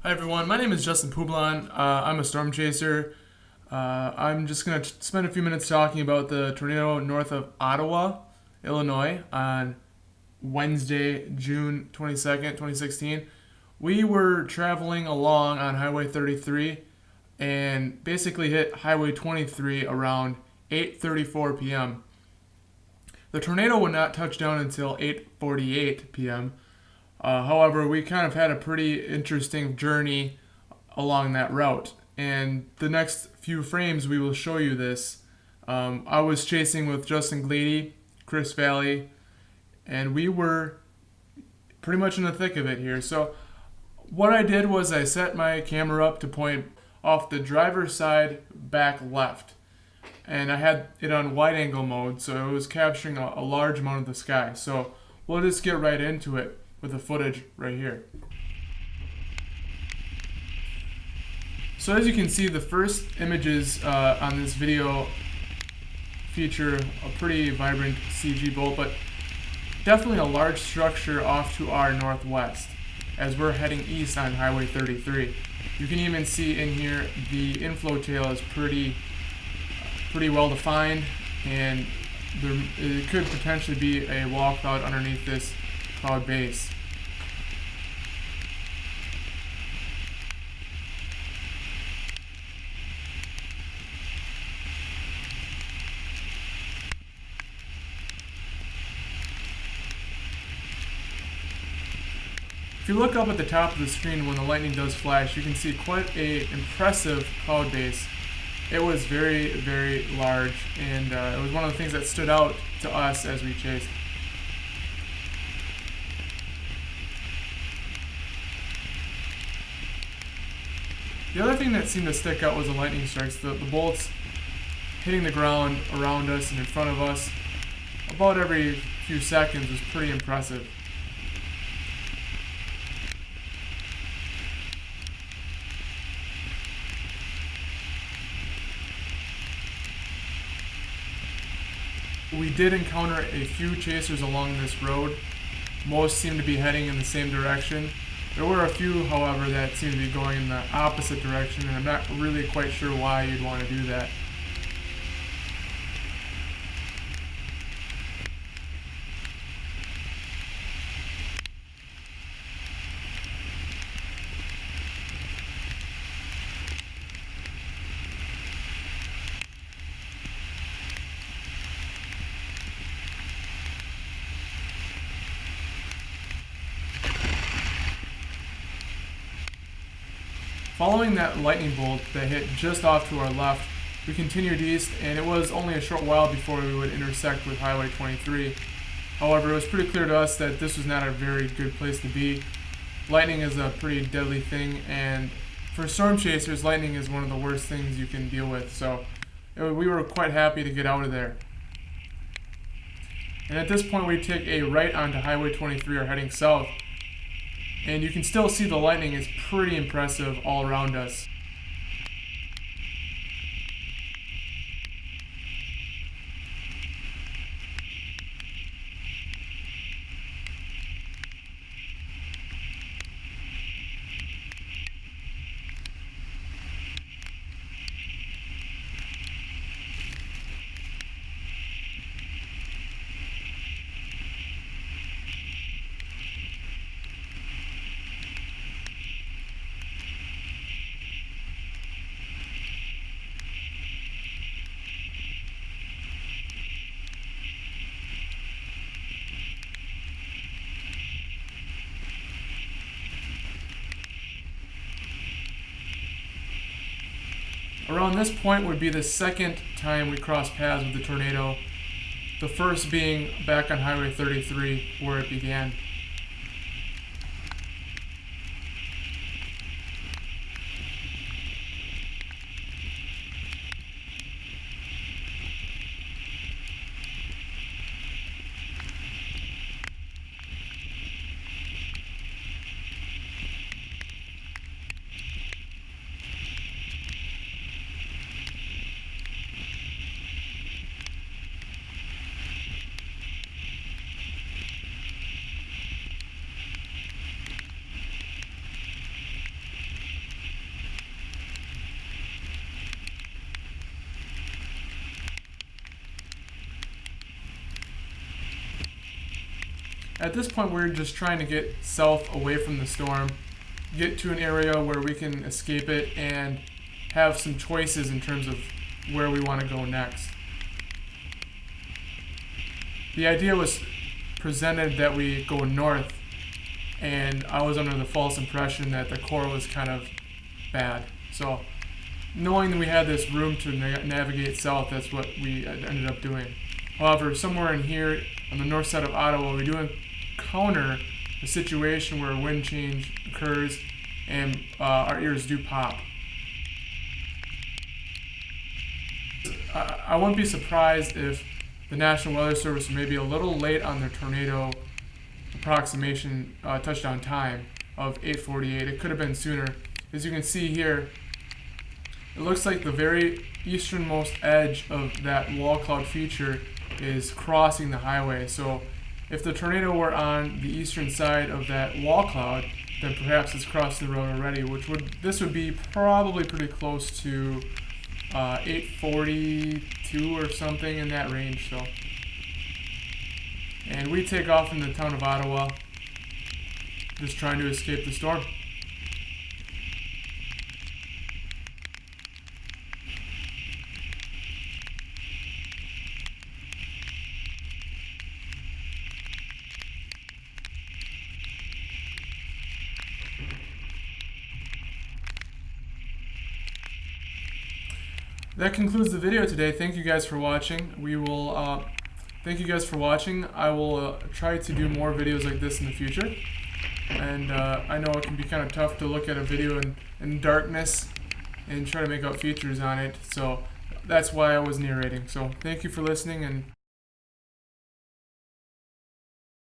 Hi everyone, my name is Justin Publon. I'm a storm chaser. I'm just going to spend a few minutes talking about the tornado north of Ottawa, Illinois on Wednesday, June 22nd, 2016. We were traveling along on Highway 33 and basically hit Highway 23 around 8:34 p.m. The tornado would not touch down until 8:48 p.m. However, we kind of had a pretty interesting journey along that route. And the next few frames, we will show you this. I was chasing with Justin Glady, Chris Valley, and we were pretty much in the thick of it here. So what I did was I set my camera up to point off the driver's side back left. And I had it on wide angle mode, so it was capturing a large amount of the sky. So we'll just get right into it with the footage right here. So as you can see, the first images on this video feature a pretty vibrant CG bolt, but definitely a large structure off to our northwest as we're heading east on Highway 33. You can even see in here the inflow tail is pretty well defined, and it could potentially be a wall cloud underneath this cloud base. If you look up at the top of the screen when the lightning does flash, you can see quite an impressive cloud base. It was very, very large, and it was one of the things that stood out to us as we chased. The other thing that seemed to stick out was the lightning strikes. The bolts hitting the ground around us and in front of us about every few seconds was pretty impressive. We did encounter a few chasers along this road. Most seemed to be heading in the same direction. There were a few, however, that seemed to be going in the opposite direction, and I'm not really quite sure why you'd want to do that. Following that lightning bolt that hit just off to our left, we continued east, and it was only a short while before we would intersect with Highway 23. However, it was pretty clear to us that this was not a very good place to be. Lightning is a pretty deadly thing, and for storm chasers, lightning is one of the worst things you can deal with, so we were quite happy to get out of there. And at this point, we take a right onto Highway 23, or heading south. And you can still see the lightning is pretty impressive all around us. Around this point would be the second time we crossed paths with the tornado, the first being back on Highway 33 where it began. at this point we're just trying to get south away from the storm, get to an area where we can escape it and have some choices in terms of where we want to go next. The idea was presented that we go north, and I was under the false impression that the core was kind of bad. So knowing that we had this room to navigate south, that's what we ended up doing. However, somewhere in here on the north side of Ottawa, we do encounter a situation where a wind change occurs and our ears do pop. I wouldn't be surprised if the National Weather Service may be a little late on their tornado approximation touchdown time of 8:48. It could have been sooner. As you can see here, it looks like the very easternmost edge of that wall cloud feature is crossing the highway. So if the tornado were on the eastern side of that wall cloud, then perhaps it's crossed the road already, this would be probably pretty close to 8:42 or something in that range. So, and we take off from the town of Ottawa, just trying to escape the storm. That concludes the video today. Thank you guys for watching. Thank you guys for watching. I will try to do more videos like this in the future. And I know it can be kind of tough to look at a video in darkness and try to make out features on it. So that's why I was narrating. So thank you for listening, and